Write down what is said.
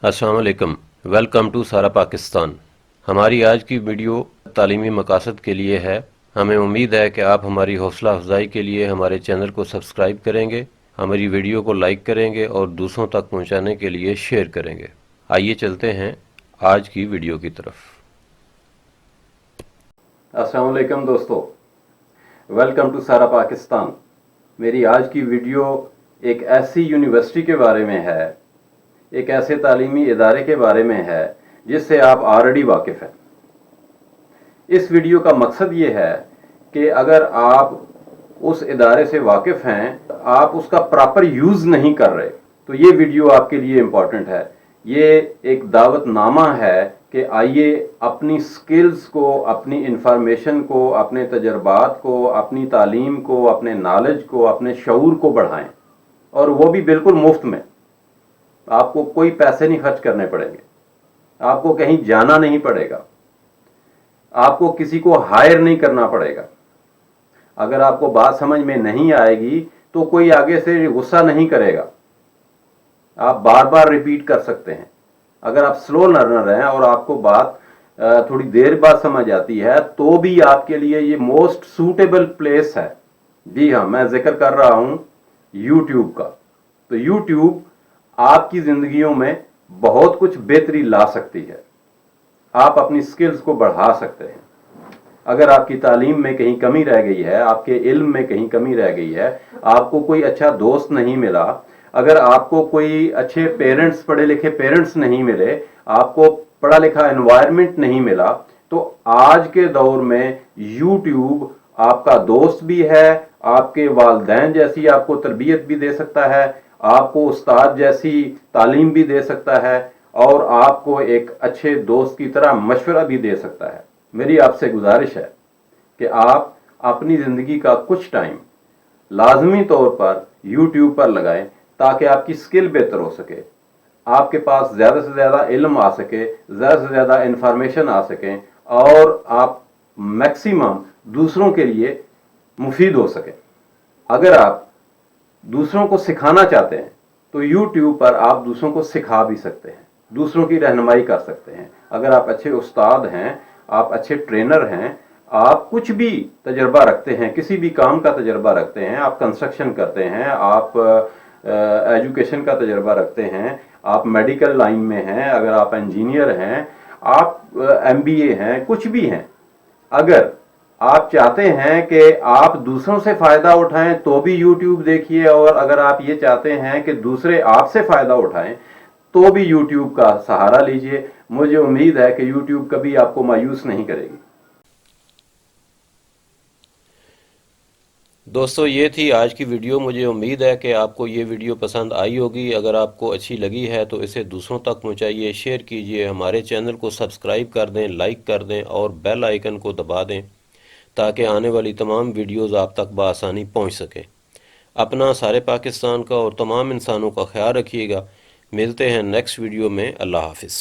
अस्सलाम वालेकुम। Welcome to सारा पाकिस्तान। हमारी आज की वीडियो तालीमी मकासद के लिए है। हमें उम्मीद है कि आप हमारी हौसला अफजाई के लिए हमारे चैनल को सब्सक्राइब करेंगे, हमारी वीडियो को लाइक करेंगे और दूसरों तक पहुंचाने के लिए शेयर करेंगे। आइए चलते हैं आज की वीडियो की तरफ। अस्सलाम वालेकुम दोस्तों, वेलकम टू सारा पाकिस्तान। मेरी आज की वीडियो एक ऐसी यूनिवर्सिटी के बारे में है, एक ऐसे तालीमी इदारे के बारे में है जिससे आप ऑलरेडी वाकिफ़ हैं। इस वीडियो का मकसद ये है कि अगर आप उस इदारे से वाकिफ़ हैं, आप उसका प्रॉपर यूज़ नहीं कर रहे, तो ये वीडियो आपके लिए इम्पॉर्टेंट है। ये एक दावतनामा है कि आइए अपनी स्किल्स को, अपनी इंफॉर्मेशन को, अपने तजर्बात को, अपनी तालीम को, अपने नॉलेज को, अपने शऊर को बढ़ाएं, और वो भी बिल्कुल मुफ्त में। आपको कोई पैसे नहीं खर्च करने पड़ेंगे, आपको कहीं जाना नहीं पड़ेगा, आपको किसी को हायर नहीं करना पड़ेगा। अगर आपको बात समझ में नहीं आएगी तो कोई आगे से गुस्सा नहीं करेगा, आप बार बार रिपीट कर सकते हैं। अगर आप स्लो लर्नर हैं और आपको बात थोड़ी देर बाद समझ आती है तो भी आपके लिए ये मोस्ट सूटेबल प्लेस है। जी हाँ, मैं जिक्र कर रहा हूं यूट्यूब का। तो यूट्यूब आपकी जिंदगियों में बहुत कुछ बेहतरी ला सकती है। आप अपनी स्किल्स को बढ़ा सकते हैं। अगर आपकी तालीम में कहीं कमी रह गई है, आपके इल्म में कहीं कमी रह गई है, आपको कोई अच्छा दोस्त नहीं मिला, अगर आपको कोई अच्छे पेरेंट्स, पढ़े लिखे पेरेंट्स नहीं मिले, आपको पढ़ा लिखा एनवायरनमेंट नहीं मिला, तो आज के दौर में यूट्यूब आपका दोस्त भी है, आपके वालिदैन जैसी आपको तरबियत भी दे सकता है, आपको उस्ताद जैसी तालीम भी दे सकता है, और आपको एक अच्छे दोस्त की तरह मशवरा भी दे सकता है। मेरी आपसे गुजारिश है कि आप अपनी ज़िंदगी का कुछ टाइम लाजमी तौर पर यूट्यूब पर लगाएं ताकि आपकी स्किल बेहतर हो सके, आपके पास ज़्यादा से ज़्यादा इल्म आ सके, ज़्यादा से ज़्यादा इंफॉर्मेशन आ सकें, और आप मैक्सिमम दूसरों के लिए मुफीद हो सकें। अगर आप दूसरों को सिखाना चाहते हैं तो यूट्यूब पर आप दूसरों को सिखा भी सकते हैं, दूसरों की रहनुमाई कर सकते हैं। अगर आप अच्छे उस्ताद हैं, आप अच्छे ट्रेनर हैं, आप कुछ भी तजर्बा रखते हैं, किसी भी काम का तजर्बा रखते हैं, आप कंस्ट्रक्शन करते हैं, आप एजुकेशन का तजर्बा रखते हैं, आप मेडिकल लाइन में हैं, अगर आप इंजीनियर हैं, आप MBA हैं, कुछ भी हैं, अगर आप चाहते हैं कि आप दूसरों से फ़ायदा उठाएं तो भी YouTube देखिए, और अगर आप ये चाहते हैं कि दूसरे आपसे फ़ायदा उठाएं तो भी YouTube का सहारा लीजिए। मुझे उम्मीद है कि YouTube कभी आपको मायूस नहीं करेगी। दोस्तों, ये थी आज की वीडियो। मुझे उम्मीद है कि आपको ये वीडियो पसंद आई होगी। अगर आपको अच्छी लगी है तो इसे दूसरों तक पहुंचाइए, शेयर कीजिए, हमारे चैनल को सब्सक्राइब कर दें, लाइक कर दें और बेल आइकन को दबा दें ताकि आने वाली तमाम वीडियोज़ आप तक बआसानी पहुँच सकें। अपना, सारे पाकिस्तान का और तमाम इंसानों का ख्याल रखिएगा। मिलते हैं नेक्स्ट वीडियो में। अल्लाह हाफिज़।